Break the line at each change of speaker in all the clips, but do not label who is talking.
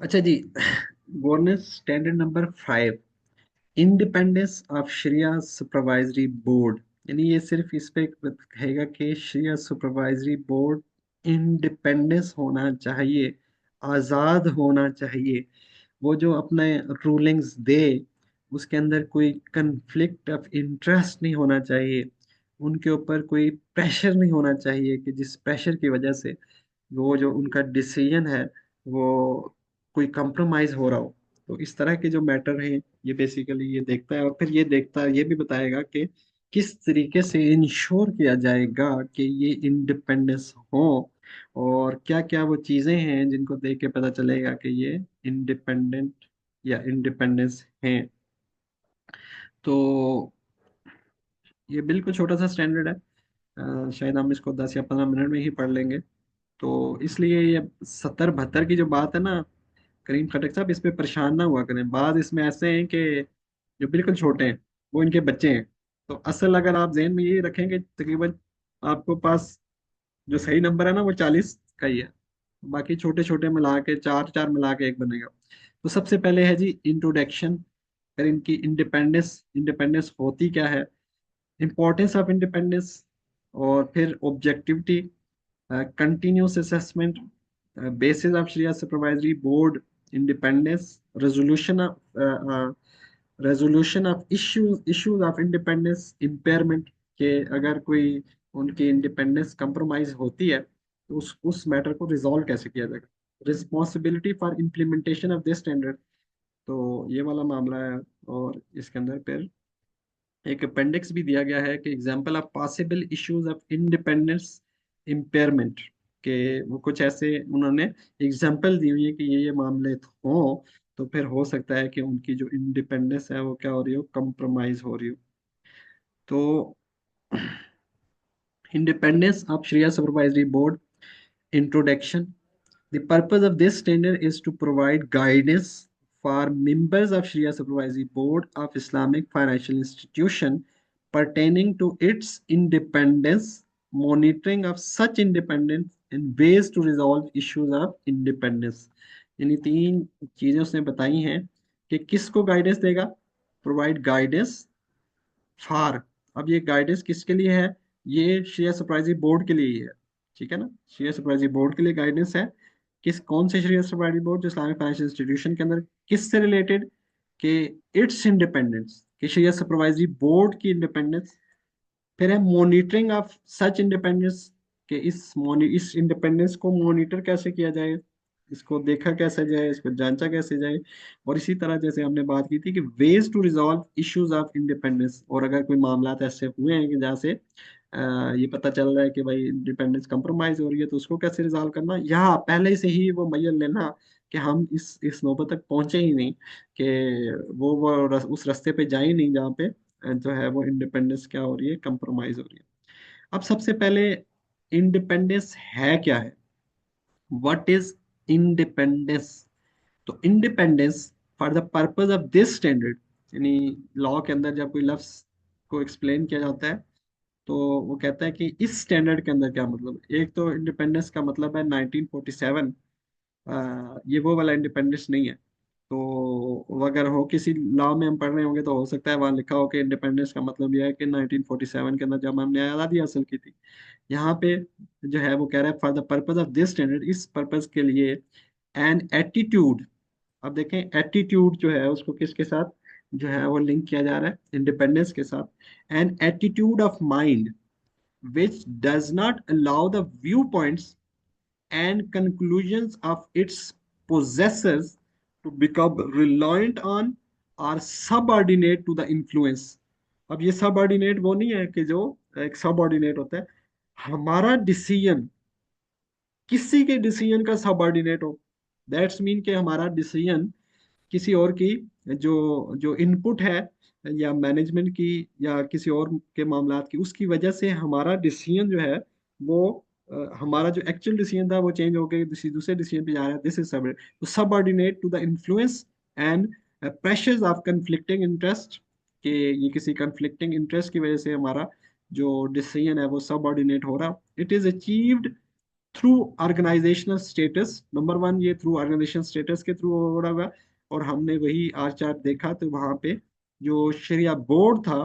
अच्छा जी। Governance standard number 5, independence of Shariah supervisory board. यानी ये सिर्फ इस पे कहेगा कि शरिया सुपरवाइजरी बोर्ड इंडिपेंडेंस होना चाहिए, आज़ाद होना चाहिए। वो जो अपने रूलिंग्स दे, उसके अंदर कोई कंफ्लिक्ट ऑफ इंटरेस्ट नहीं होना चाहिए, उनके ऊपर कोई प्रेशर नहीं होना चाहिए कि जिस प्रेशर की वजह से वो जो उनका डिसीजन है वो कोई कंप्रोमाइज हो रहा हो। तो इस तरह के जो मैटर हैं ये बेसिकली ये देखता है, और फिर ये देखता है, ये भी बताएगा कि किस तरीके से इंश्योर किया जाएगा कि ये इंडिपेंडेंस हो, और क्या क्या वो चीजें हैं जिनको देख के पता चलेगा कि ये इंडिपेंडेंट या इंडिपेंडेंस हैं। तो ये बिल्कुल छोटा सा स्टैंडर्ड है। शायद हम इसको 10 या 15 मिनट में ही पढ़ लेंगे। तो इसलिए ये 70-72 की जो बात है ना, करीम खटक साहब, इस पे परेशान ना हुआ करें। बाद इसमें ऐसे हैं कि जो बिल्कुल छोटे हैं वो इनके बच्चे हैं। तो असल अगर आप जहन में ये रखेंगे, तकरीबन आपको पास जो सही नंबर है ना वो 40 का ही है। बाकी छोटे छोटे मिला के चार चार मिला के एक बनेगा। तो सबसे पहले है जी इंट्रोडक्शन, फिर इनकी इंडिपेंडेंस, इंडिपेंडेंस होती क्या है, इंपॉर्टेंस ऑफ इंडिपेंडेंस, और फिर objectivity, continuous assessment, basis of Sharia supervisory board independence, resolution of issues of independence impairment, के अगर कोई उनकी इंडिपेंडेंस कंप्रोमाइज होती है तो उस मैटर को रिजॉल्व कैसे किया जाएगा, responsibility for implementation of this standard. तो ये वाला मामला है। और इसके अंदर फिर एक अपेंडिक्स भी दिया गया है कि example of possible issues of independence impairment, के वो कुछ ऐसे उन्होंने एग्जांपल दी हुई है कि ये मामले हों, तो फिर हो सकता है कि उनकी जो इंडिपेंडेंस है वो क्या हो रही हो, कंप्रोमाइज हो रही हो। तो independence of Shariah supervisory board introduction. The purpose of this standard is to provide guidance for members of Sharia Supervisory Board of Islamic financial institution pertaining to its independence, monitoring of such independence, and ways to resolve issues of independence। यानी तीन चीजें उसने बताई हैं कि किसको guidance देगा, provide guidance फार। अब ये गाइडेंस किसके लिए है, ये शेयर सरप्राइजी बोर्ड के लिए ही है। ठीक है ना, शेयर सरप्राइजी बोर्ड के लिए गाइडेंस है। किस कौन से शेयर सरप्राइजी बोर्ड, जो इस्लामिक फाइनेंशियल इंस्टीट्यूशन के अंदर, किससे रिलेटेड, कि इट्स इंडिपेंडेंस, कि शेयर सुपरवाइजरी बोर्ड की इंडिपेंडेंस। फिर है मॉनिटरिंग ऑफ सच इंडिपेंडेंस, कि इस इंडिपेंडेंस को मॉनिटर कैसे किया जाए, इसको देखा कैसे जाए, इसको जांचा कैसे जाए। और इसी तरह जैसे हमने बात की थी कि ways to resolve issues of independence, और अगर कोई मामला ऐसे हुए हैं कि जहाँ से ये पता चल रहा है कि भाई इंडिपेंडेंस कंप्रोमाइज हो रही है, तो उसको कैसे रिजॉल्व करना, यहाँ पहले से ही वो मैयल लेना कि हम इस नौबत तक पहुंचे ही नहीं, कि उस रास्ते पे जाए ही नहीं जहाँ पे जो है वो इंडिपेंडेंस क्या हो रही है, कंप्रोमाइज हो रही है। अब सबसे पहले इंडिपेंडेंस है क्या है, व्हाट इज इंडिपेंडेंस। तो independence for the purpose of this standard, यानी लॉ के अंदर जब कोई लफ्ज को एक्सप्लेन किया जाता है तो वो कहता है कि इस स्टैंडर्ड के अंदर क्या मतलब है। एक तो इंडिपेंडेंस का मतलब है 1947, ये वो वाला इंडिपेंडेंस नहीं है। तो वो अगर हो किसी लॉ में हम पढ़ रहे होंगे तो हो सकता है वहां लिखा हो कि इंडिपेंडेंस का मतलब यह है कि 1947 के अंदर जब हमने आज़ादी हासिल की थी। यहाँ पे जो है वो कह रहा है for the purpose of this standard, इस पर्पज के लिए एन एटीट्यूड। अब देखें एटीट्यूड जो है उसको किसके साथ जो है वो लिंक किया जा रहा है, इंडिपेंडेंस के साथ। An attitude of mind which does not allow the viewpoints and conclusions of its possessors to become reliant on or subordinate to the influence। अब ये सबऑर्डिनेट वो नहीं है कि जो एक सबऑर्डिनेट होता है, हमारा डिसीजन किसी के डिसीजन का सबऑर्डिनेट हो। दैट्स मीन कि हमारा डिसीजन किसी और की जो जो इनपुट है, या मैनेजमेंट की या किसी और के मामलात की, उसकी वजह से हमारा डिसीजन जो है वो हमारा जो एक्चुअल डिसीजन था वो चेंज होकर किसी दूसरे डिसीजन पे जा रहा है। दिस इज सब तो subordinate to the influence and pressures of conflicting interest, कि ये किसी कंफ्लिक्टिंग इंटरेस्ट की वजह से हमारा जो डिसीजन है वो सबऑर्डिनेट हो रहा। It is achieved through organizational status, number one ये थ्रू ऑर्गेनाइजेशन स्टेटस के थ्रू हो रहा होगा। और हमने वही आर चार्ट देखा तो वहां पे जो शरिया बोर्ड था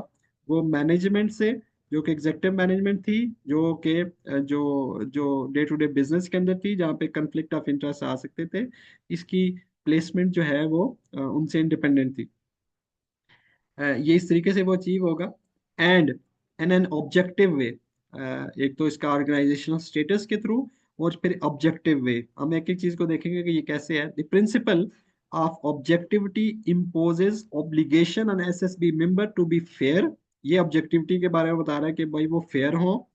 वो मैनेजमेंट से, जो कि एग्जेक्टिव मैनेजमेंट थी, जो कि जो जो डे टू डे बिजनेस के अंदर थी, जहाँ पे कंफ्लिक्ट ऑफ इंटरेस्ट आ सकते थे, इसकी प्लेसमेंट जो है वो उनसे इंडिपेंडेंट थी। ये इस तरीके से वो अचीव होगा। एंड इन एन ऑब्जेक्टिव वे, एक तो इसका ऑर्गेनाइजेशनल स्टेटस के थ्रू, और फिर ऑब्जेक्टिव वे हम एक एक चीज को देखेंगे कि ये कैसे है। The principle of objectivity imposes obligation on SSB member to be fair. ये ऑब्जेक्टिविटी के बारे में बता रहा है कि भाई वो फेयर हो,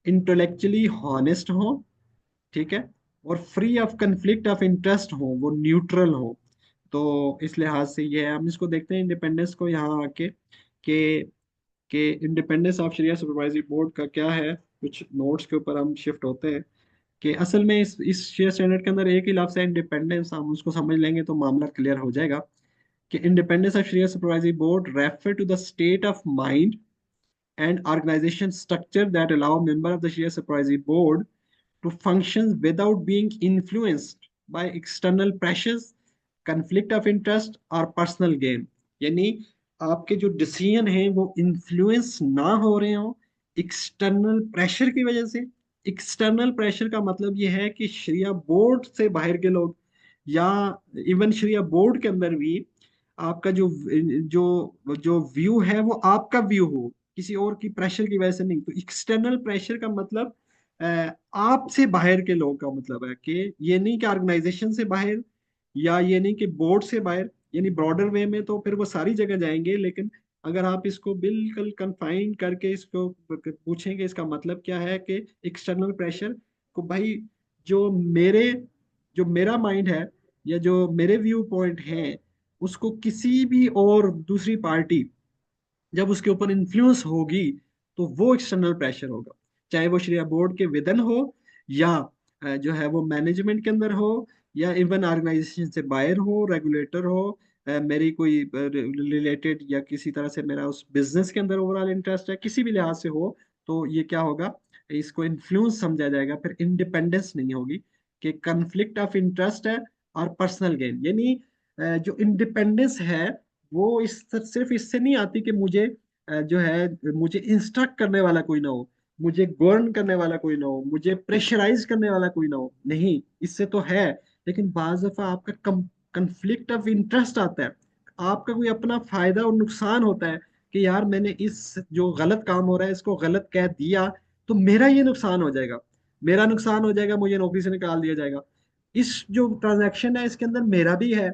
इंटेलेक्चुअली हॉनेस्ट हो, ठीक है, और free of conflict of interest हो, वो न्यूट्रल हो। तो इस लिहाज से ये है। हम इसको देखते हैं इंडिपेंडेंस को यहाँ आके कि independence of Shariah supervisory board का क्या है। कुछ नोट्स के ऊपर हम शिफ्ट होते हैं कि असल में इस शेयर स्टैंडर्ड के अंदर एक ही लफ्ज है इंडिपेंडेंस, हम उसको समझ लेंगे तो मामला क्लियर हो जाएगा। कि independence of Shariah supervisory board refer to the state of mind and organization structure that allow member of the Sharia Supervisory Board to function without being influenced by external pressures, conflict of interest or personal gain। यानी आपके जो decision हैं वो influence ना हो रहे हो external pressure की वजह से। एक्सटर्नल प्रेशर का मतलब ये है कि शरिया बोर्ड से बाहर के लोग, या इवन शरिया बोर्ड के अंदर भी आपका जो जो जो व्यू है वो आपका व्यू हो, किसी और की प्रेशर की वजह से नहीं। तो एक्सटर्नल प्रेशर का मतलब आपसे बाहर के लोग का मतलब है कि ये नहीं कि ऑर्गेनाइजेशन से बाहर, या ये नहीं कि बोर्ड से बाहर। यानी ब्रॉडर वे में तो फिर वो सारी जगह जाएंगे, लेकिन अगर आप इसको बिल्कुल कन्फाइन करके इसको पूछेंगे इसका मतलब क्या है कि एक्सटर्नल प्रेशर को, भाई जो मेरे जो मेरा माइंड है या जो मेरे व्यू पॉइंट है उसको किसी भी और दूसरी पार्टी जब उसके ऊपर इन्फ्लुएंस होगी तो वो एक्सटर्नल प्रेशर होगा। चाहे वो शरिया बोर्ड के विदन हो, या जो है वो मैनेजमेंट के अंदर हो, या इवन ऑर्गेनाइजेशन से बाहर हो, रेगुलेटर हो, मेरी कोई रिलेटेड या किसी तरह से मेरा उस बिजनेस के अंदर ओवरऑल इंटरेस्ट है, किसी भी लिहाज से हो, तो ये क्या होगा, इसको इन्फ्लुएंस समझा जाएगा, फिर इंडिपेंडेंस नहीं होगी। कि कन्फ्लिक्ट ऑफ इंटरेस्ट है और पर्सनल गेन। यानी जो इंडिपेंडेंस है वो इस सिर्फ इससे नहीं आती कि मुझे जो है मुझे इंस्ट्रक्ट करने वाला कोई ना हो, मुझे गवर्न करने वाला कोई ना हो, मुझे प्रेशराइज करने वाला कोई ना हो, नहीं, इससे तो है। लेकिन बाज दफा आपका कंफ्लिक्ट ऑफ इंटरेस्ट आता है, आपका कोई अपना फायदा और नुकसान होता है कि यार मैंने इस जो गलत काम हो रहा है इसको गलत कह दिया तो मेरा ये नुकसान हो जाएगा, मेरा नुकसान हो जाएगा, मुझे नौकरी से निकाल दिया जाएगा। इस जो ट्रांजैक्शन है इसके अंदर मेरा भी है,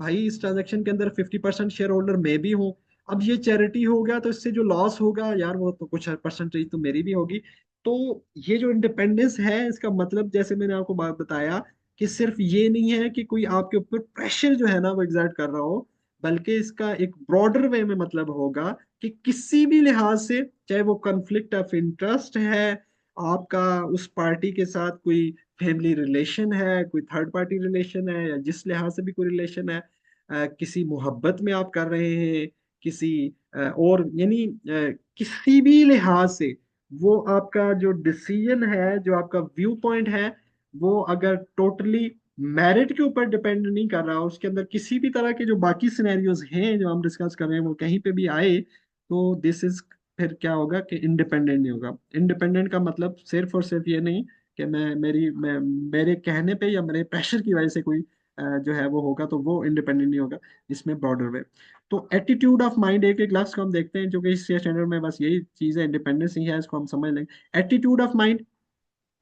भाई इस ट्रांजैक्शन के अंदर 50% शेयर होल्डर मैं भी हूँ। अब ये चैरिटी हो गया तो इससे जो लॉस होगा यार वो तो कुछ परसेंटेज तो मेरी भी होगी। तो ये जो इंडिपेंडेंस है इसका मतलब जैसे मैंने आपको बात बताया कि सिर्फ ये नहीं है कि कोई आपके ऊपर प्रेशर जो है ना वो एग्जर्ट कर रहा हो, बल्कि इसका एक ब्रॉडर वे में मतलब होगा कि किसी भी लिहाज से, चाहे वो कॉन्फ्लिक्ट ऑफ इंटरेस्ट है, आपका उस पार्टी के साथ कोई फैमिली रिलेशन है, कोई थर्ड पार्टी रिलेशन है, या जिस लिहाज से भी कोई रिलेशन है, किसी मोहब्बत में आप कर रहे हैं, किसी और यानी किसी भी लिहाज से, वो आपका जो डिसीजन है, जो आपका व्यू पॉइंट है, वो अगर टोटली मेरिट के ऊपर डिपेंड नहीं कर रहा, उसके अंदर किसी भी तरह के जो बाकी सिनेरियोज हैं जो हम डिस्कस कर रहे हैं वो कहीं पे भी आए, तो दिस इज, फिर क्या होगा कि इंडिपेंडेंट नहीं होगा। इंडिपेंडेंट का मतलब सिर्फ और सिर्फ ये नहीं कि मैं मेरे कहने पे या मेरे प्रेशर की वजह से कोई जो है वो होगा, तो वो इंडिपेंडेंट नहीं होगा। इसमें ब्रॉडर वे। तो एटीट्यूड ऑफ माइंड एक एक लफ्ज को हम देखते हैं जो कि इस स्टैंडर्ड में बस यही चीज है, इंडिपेंडेंस ही है, इसको हम समझ लेंगे। Attitude of mind,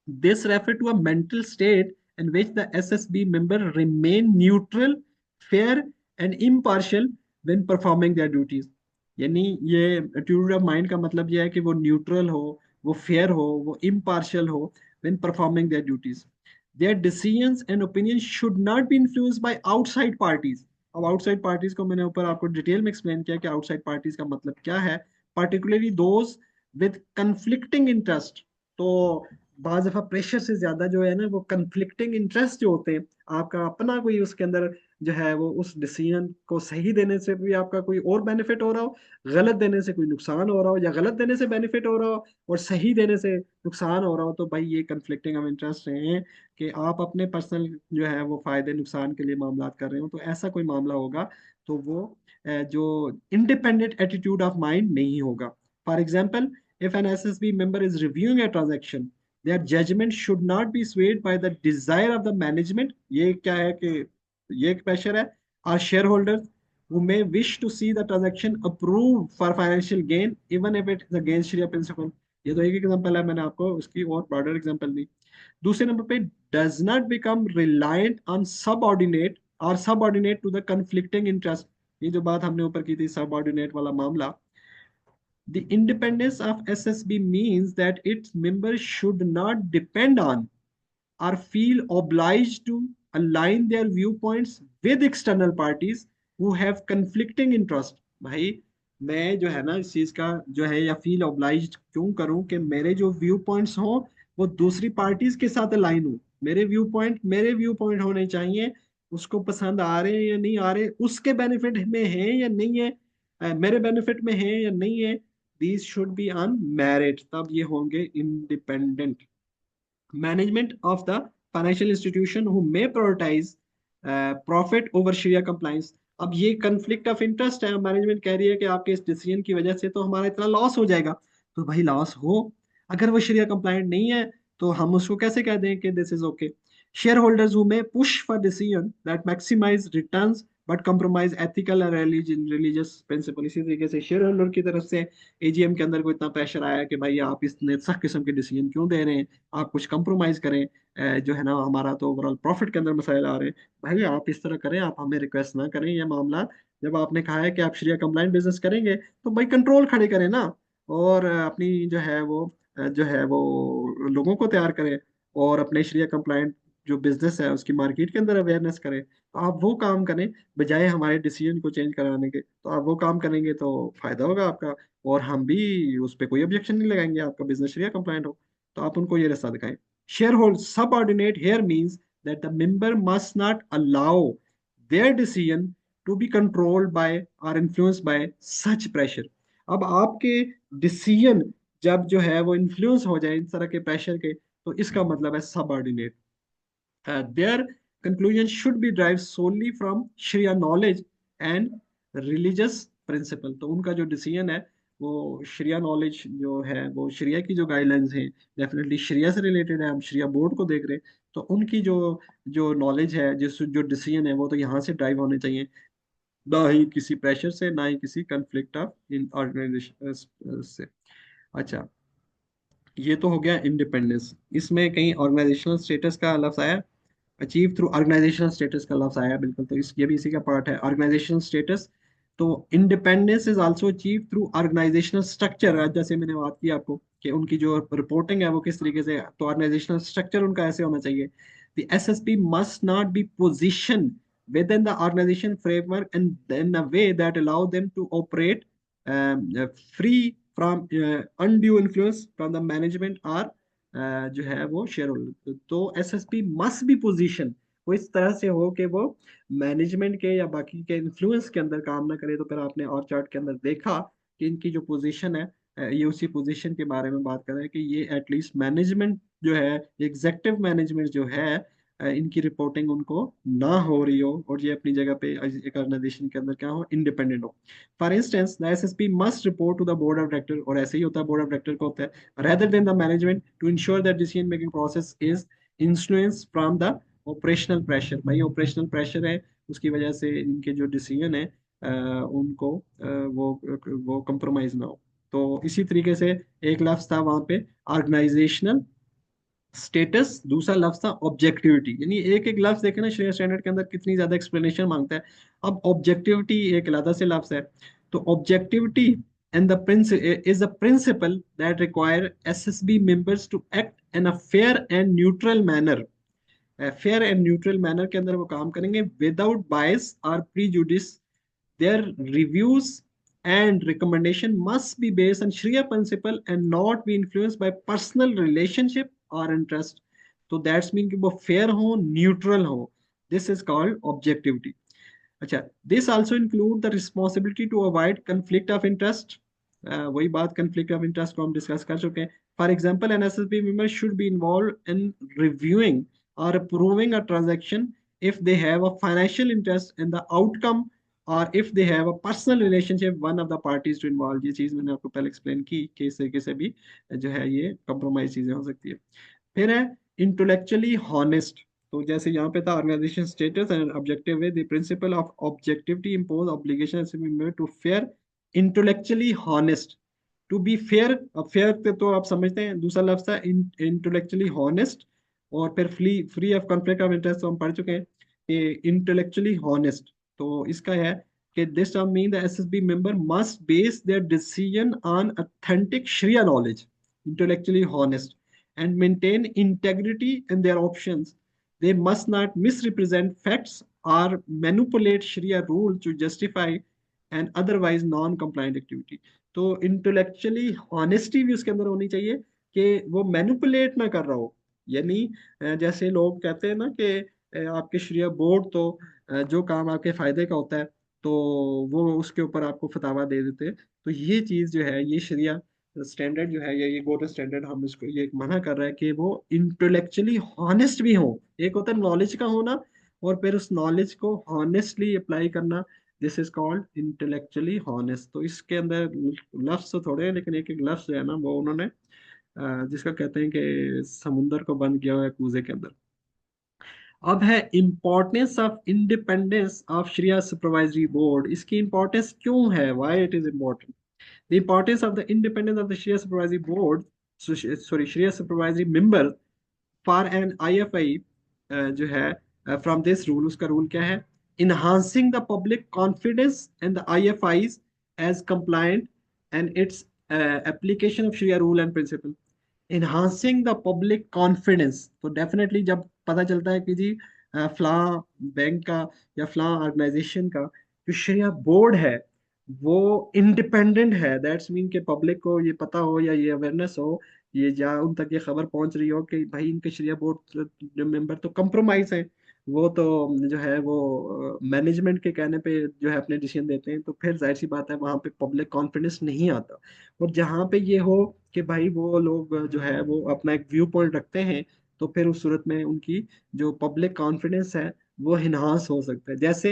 this refer to a mental state in which the SSB member remain neutral, fair and impartial when performing their duties। यानी ये एटीट्यूड ऑफ माइंड का मतलब ये है कि वो न्यूट्रल हो, वो फेयर हो, वो इम्पार्शियल हो when performing their duties। Their decisions and opinions should not be influenced by outside parties। अब आउटसाइड पार्टीज को मैंने ऊपर आपको डिटेल में एक्सप्लेन किया कि आउटसाइड पार्टीज का मतलब क्या है, particularly those with conflicting interest। तो बाज दफा प्रेशर से ज्यादा जो है ना वो कंफ्लिक्टिंग इंटरेस्ट जो होते हैं, आपका अपना कोई उसके अंदर जो है वो उस डिसीजन को सही देने से भी आपका कोई और बेनिफिट हो रहा हो, गलत देने से कोई नुकसान हो रहा हो, या गलत देने से बेनिफिट हो रहा हो और सही देने से नुकसान हो रहा हो, तो भाई ये कन्फ्लिक्टिंग ऑफ इंटरेस्ट हैं कि आप अपने पर्सनल जो है वो फायदे नुकसान के लिए मामला कर रहे हो। तो ऐसा कोई मामला होगा तो वो जो इंडिपेंडेंट एटीट्यूड ऑफ माइंड नहीं होगा। For example, if an SSB member is reviewing a transaction, their judgment should not be swayed by the desire of the management, ये क्या है कि ये एक प्रेशर है, or shareholders who may wish to see the transaction approved for financial gain even if it is against Sharia principle। ये तो एक एग्जांपल है, मैंने आपको उसकी और ब्रॉडर एग्जांपल दी। दूसरे नंबर पे, does not become reliant on subordinate or subordinate to the conflicting interest। ये जो बात हमने ऊपर की थी सबऑर्डिनेट वाला मामला, the independence of SSB means that its members should not depend on or feel obliged to align their viewpoints with external parties who have conflicting interest। भाई मैं जो है ना इस चीज का जो है या फील ऑब्लाइज्ड क्यों करूं कि मेरे जो व्यू पॉइंट्स हों वो दूसरी पार्टीज के साथ अलाइन हो। मेरे व्यू पॉइंट होने चाहिए, उसको पसंद आ रहे हैं या नहीं आ रहे, उसके बेनिफिट में है या नहीं है, मेरे बेनिफिट में है या नहीं है। These should be on merit, तब ये होंगे independent. Management of the financial institution who may prioritise profit over share compliance. अब ये कन्फ्लिक्ट ऑफ इंटरेस्ट है, मैनेजमेंट कह रही है कि आपके इस डिसीजन की वजह से तो हमारा इतना लॉस हो जाएगा। तो भाई लॉस हो, अगर वो शेयर कंप्लायंट नहीं है तो हम उसको कैसे कह दें कि this is okay. Share holders who may push for decision that maximise returns but compromise ethical और रिलीजियस प्रिंसिपल। इसी तरीके से शेयर होल्डर की तरफ से एजीएम के अंदर को इतना प्रेशर आया कि भाई आप इतने सख्त किस्म के डिसीजन क्यों दे रहे हैं, आप कुछ कंप्रोमाइज करें, जो है ना हमारा तो ओवरऑल प्रॉफिट के अंदर मसाइल आ रहे हैं। भाई आप इस तरह करें, आप हमें रिक्वेस्ट ना करें। यह मामला जब आपने कहा है कि आप शरिया कंप्लाइंट बिजनेस करेंगे तो भाई कंट्रोल खड़े करें ना, और अपनी जो है वो जो है वो लोगों को तैयार करें, और अपने शरिया कंप्लाइंट जो बिजनेस है उसकी मार्केट के अंदर अवेयरनेस करें। तो आप वो काम करें बजाय हमारे डिसीजन को चेंज कराने के। तो आप वो काम करेंगे तो फायदा होगा आपका, और हम भी उस पर कोई ऑब्जेक्शन नहीं लगाएंगे, आपका बिजनेस शरिया कंप्लाइंट हो। तो आप उनको ये रास्ता दिखाएं। Sharehold subordinate here means that the member must not allow their decision to be controlled by or influenced by such pressure। अब आपके डिसीजन जब जो है वो इन्फ्लुएंस हो जाए इस तरह के प्रेशर के, तो इसका मतलब है subordinate. their conclusion should be derived solely from Sharia knowledge and religious principle। तो उनका जो डिसीजन है वो शरिया नॉलेज जो है वो शरिया की जो गाइडलाइंस हैं, डेफिनेटली शरिया से रिलेटेड है, हम शरिया बोर्ड को देख रहे हैं। तो उनकी जो जो नॉलेज है, जिस जो डिसीजन है वो तो यहाँ से ड्राइव होने चाहिए, ना ही किसी प्रेशर से, ना ही किसी कंफ्लिक्ट ऑफ इन ऑर्गेनाइजेशन से। अच्छा, ये तो हो गया इंडिपेंडेंस। इसमें कहीं ऑर्गेनाइजेशनल स्टेटस का लफ्ज आया, अचीव थ्रू ऑर्गेनाइजेशनल स्टेटस का लफ्ज आया बिल्कुल, तो इस ये भी इसी का पार्ट है ऑर्गेनाइजेशनल स्टेटस। तो independence is also achieve through organisational structure. आज जैसे मैंने बात की आपको कि उनकी जो रिपोर्टिंग है वो किस तरीके से, तो ऑर्गेनाइजेशनल स्ट्रक्चर उनका ऐसे होना चाहिए। The SSP must not be position within the organization framework and in a way that allow them to operate free from undue influence from the management or जो है वो शेयर होल्डर। तो SSP must be position, वो इस तरह से हो कि वो मैनेजमेंट के या बाकी के इन्फ्लुएंस के अंदर काम ना करे। तो फिर आपने और चार्ट के अंदर देखा कि इनकी जो पोजीशन है, ये उसी पोजीशन के बारे में बात कर रहे हैं कि ये एटलीस्ट मैनेजमेंट जो है, एग्जेक्टिव मैनेजमेंट जो है, इनकी रिपोर्टिंग उनको ना हो रही हो, और ये अपनी जगह पे एक ऑर्गेनाइजेशन के अंदर क्या हो, इंडिपेंडेंट हो। For instance the SSP must report to the board of director, और ऐसे ही होता है बोर्ड ऑफ डायरेक्टर को होता है, rather than the management, to ensure that decision making process is influenced from the operational pressure। भाई operational pressure है, उसकी वजह से इनके जो डिसीजन है उनको वो कंप्रोमाइज ना हो। तो इसी तरीके से एक लफ्ज था वहां पे ऑर्गेनाइजेशनल स्टेटस, दूसरा लफ्ज था ऑब्जेक्टिविटी। यानी एक एक लफ्ज देखे ना श्रेया स्टैंडर्ड के अंदर कितनी ज्यादा एक्सप्लेनेशन मांगता है। अब ऑब्जेक्टिविटी एक अलग से लफ्ज है। तो objectivity and the is a principle that require SSB members to act in a fair and neutral manner। Fair and neutral manner के अंदर वो काम करेंगे विदाउट बायस और prejudice. Their reviews and recommendation must be based on शरिया principle and not be influenced by personal relationship और interest. तो that's mean कि वो फेयर हो, न्यूट्रल हो। This is called objectivity. अच्छा, this also include the responsibility to avoid conflict of interest. वही बात, कंफ्लिक्ट ऑफ इंटरेस्ट को हम डिस्कस कर चुके हैं। For example, an SSB member should be involve in reviewing और approving a transaction if they have a financial interest in the outcome or if they have a personal relationship one of the parties to involve। ये चीज मैंने आपको पहले explain की कि इस तरीके से भी जो है ये कंप्रोमाइज चीजें हो सकती है। फिर है इंटेलेक्चुअली हॉनेस्ट। तो जैसे यहाँ पे था ऑर्गेनाइजेशन स्टेटस एंड ऑब्जेक्टिव है, the principle of objectivity impose obligation to fair intellectually honest, to be fair. अब फेयर तो आप समझते हैं, दूसरा लफ्ज था इंटेलेक्चुअली हॉनेस्ट। और फिर free free of conflict of interest तो हम पढ़ चुके हैं कि इंटेलेक्चुअली हॉनेस्ट। तो इसका है कि this term mean the SSB member must base their decision on authentic sharia knowledge, intellectually honest, and maintain integrity in their options. They must not misrepresent facts or manipulate Sharia rule to justify an otherwise non-compliant activity। तो intellectually honesty भी उसके अंदर होनी चाहिए कि वो manipulate ना कर रहा हो। यानी जैसे लोग कहते हैं ना कि आपके शरिया बोर्ड तो जो काम आपके फायदे का होता है तो वो उसके ऊपर आपको फतावा दे देते हैं। तो ये चीज जो है, ये शरिया स्टैंडर्ड जो है, ये गोल्ड स्टैंडर्ड, हम इसको ये मना कर रहा है कि वो इंटेलेक्चुअली हॉनेस्ट भी हो। एक होता है नॉलेज का होना, और फिर उस नॉलेज को हॉनेस्टली अप्लाई करना, this is called intellectually honest. तो इसके अंदर लफ्ज तो थोड़े हैं, लेकिन एक एक लफ्ज जो है ना वो उन्होंने जिसका कहते हैं कि समुंदर को बंद किया हुआ है कूजे के अंदर। अब है importance of independence of Shariah supervisory board. इसकी इंपॉर्टेंस क्यों है, why it is important? The importance of the independence of the Sharia Supervisory Board, Sharia Supervisory Member for an IFI जो है from this rule, उसका rule क्या है? Enhancing the public confidence in the IFIs as compliant and its application of Sharia rule and principle। Enhancing the public confidence, तो definitely जब पता चलता है कि जी फला बैंक का या फला ऑर्गेनाइजेशन का जो शरिया बोर्ड है वो इंडिपेंडेंट है, दैट्स मीन के पब्लिक को ये पता हो या ये अवेयरनेस हो, ये या उन तक ये खबर पहुंच रही हो कि भाई इनके शरिया बोर्ड मेंबर तो कंप्रोमाइज है, वो तो जो है वो मैनेजमेंट के कहने पे जो है अपने डिसीजन देते हैं, तो फिर जाहिर सी बात है वहां पे पब्लिक कॉन्फिडेंस नहीं आता। और जहाँ पे ये हो कि भाई वो लोग जो है वो अपना एक व्यू पॉइंट रखते हैं, तो फिर उस सूरत में उनकी जो पब्लिक कॉन्फिडेंस है वो इन्हांस हो सकता है। जैसे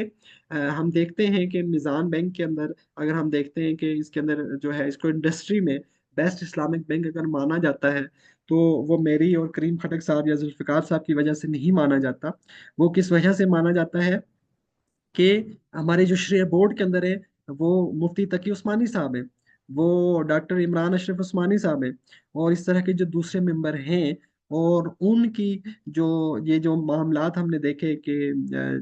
हम देखते हैं कि मिजान बैंक के अंदर, अगर हम देखते हैं कि इसके अंदर जो है इसको इंडस्ट्री में बेस्ट इस्लामिक बैंक अगर माना जाता है, तो वो मेरी और करीम खटक साहब या जुल्फिकार साहब की वजह से नहीं माना जाता। वो किस वजह से माना जाता है कि हमारे जो शरिया बोर्ड के अंदर है वो मुफ्ती तकी उस्मानी साहब हैं, वो डॉक्टर इमरान अशरफ उस्मानी साहब हैं, और इस तरह के जो दूसरे मेंबर हैं। और उनकी जो ये जो मामलात हमने देखे कि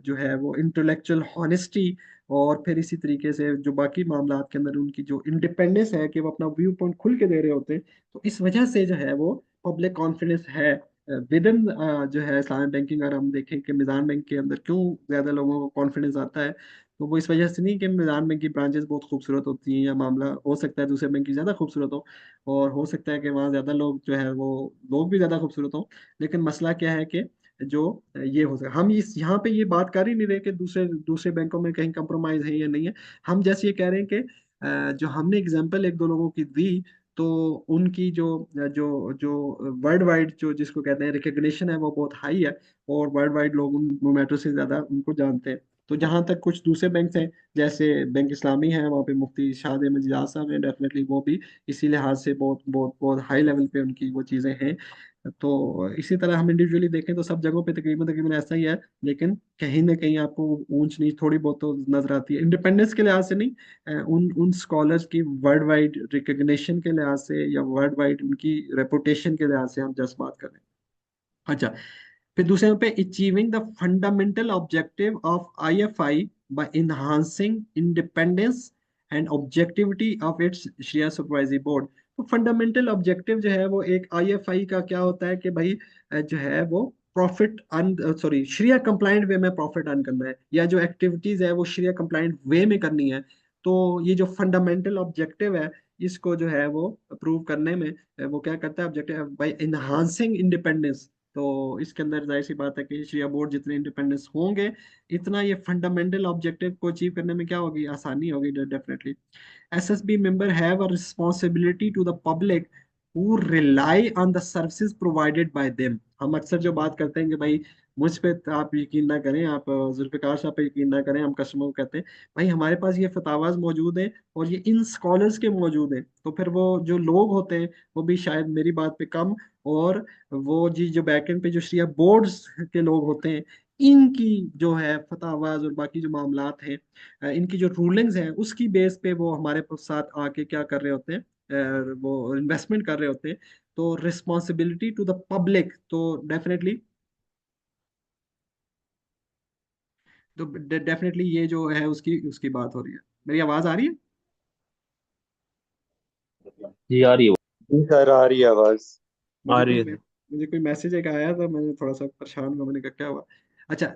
जो है वो इंटेलेक्चुअल हॉनेस्टी, और फिर इसी तरीके से जो बाकी मामलात के अंदर उनकी जो इंडिपेंडेंस है कि वो अपना व्यू पॉइंट खुल के दे रहे होते हैं, तो इस वजह से जो है वो पब्लिक कॉन्फिडेंस है विद इन जो है इस्लामिक बैंकिंग। अगर हम देखें कि मिजान बैंक के अंदर क्यों ज्यादा लोगों को कॉन्फिडेंस आता है, तो वो इस वजह से नहीं कि मिजान बैंक की ब्रांचेस बहुत खूबसूरत होती हैं, या मामला हो सकता है दूसरे बैंक की ज्यादा खूबसूरत हो, और हो सकता है कि वहाँ ज्यादा लोग जो है वो लोग भी ज्यादा खूबसूरत हो। लेकिन मसला क्या है कि जो ये हो सकता हम इस यहाँ पे ये बात कर ही नहीं रहे कि दूसरे दूसरे बैंकों में कहीं कंप्रोमाइज है या नहीं है। हम जैसे ये कह रहे हैं कि जो हमने एग्जांपल एक दो लोगों की दी, तो उनकी जो जो जो वर्ल्ड वाइड जो जिसको कहते हैं रिकग्निशन है वो बहुत हाई है, और वर्ल्ड वाइड लोग उन मैटर से ज्यादा उनको जानते हैं। तो जहां तक कुछ दूसरे बैंक हैं, जैसे बैंक इस्लामी है, वहाँ पे मुफ्ती शाह अहमद जियाद साहब हैं, डेफिनेटली वो भी इसी लिहाज से बहुत बहुत बहुत हाई लेवल पे उनकी वो चीजें हैं। तो इसी तरह हम इंडिविजुअली देखें तो सब जगहों पे तकरीबन तकरीबन ऐसा ही है, लेकिन कहीं ना कहीं आपको ऊंच नीच थोड़ी बहुत तो नजर आती है, इंडिपेंडेंस के लिहाज से नहीं, उन उन स्कॉलर्स की वर्ल्ड वाइड रिकग्निशन के लिहाज से या वर्ल्ड वाइड उनकी रेपुटेशन के लिहाज से हम जस्ट बात कर रहे हैं। अच्छा, फिर दूसरे नंबर पे achieving the fundamental objective of IFI by enhancing independence and objectivity of its share supervisory board. तो फंडामेंटल ऑब्जेक्टिव जो है वो एक आईएफआई का क्या होता है कि भाई जो है वो प्रॉफिट अर्न, सॉरी शरिया कंप्लाइंट वे में प्रॉफिट अर्न करना है, या जो एक्टिविटीज है वो शरिया कंप्लाइंट वे में करनी है। तो ये जो फंडामेंटल ऑब्जेक्टिव है, इसको जो है वो अप्रूव करने में वो क्या करता है, ऑब्जेक्टिव बाय इनहांसिंग इंडिपेंडेंस। तो इसके अंदर जाहिर सी बात है कि शरिया बोर्ड जितने इंडिपेंडेंस होंगे, इतना ये फंडामेंटल ऑब्जेक्टिव को अचीव करने में क्या होगी, आसानी होगी definitely. SSB member have a responsibility to the public who rely on the services provided by them। हम अक्सर जो बात करते हैं कि भाई मुझ पे तो आप यकीन ना करें, आप जुल्फिकार साहब पे यकीन ना करें, हम कस्टमर को कहते हैं भाई हमारे पास ये फतावाज मौजूद हैं और ये इन स्कॉलर्स के मौजूद हैं, तो फिर वो जो लोग होते हैं वो भी शायद मेरी बात पे कम, और वो जी जो बैकएंड पे जो शरिया बोर्ड्स के लोग होते हैं, इनकी जो है फतावाज और बाकी जो मामलात हैं, इनकी जो रूलिंग्स हैं उसकी बेस पे वो हमारे साथ आके क्या कर रहे होते हैं, वो इन्वेस्टमेंट कर रहे होते हैं। तो रिस्पॉन्सिबिलिटी टू द पब्लिक, तो डेफिनेटली, तो डेफिनेटली ये जो है उसकी उसकी बात हो रही है। मेरी आवाज आ रही है?
जी आ रही है।
जी सर, आ रही है आवाज।
आ
मुझे
रही
कोई
है सर।
मुझे कोई मैसेज एक आया था, मैंने थोड़ा सा परेशान हुआ, मैंने कहा क्या हुआ। अच्छा,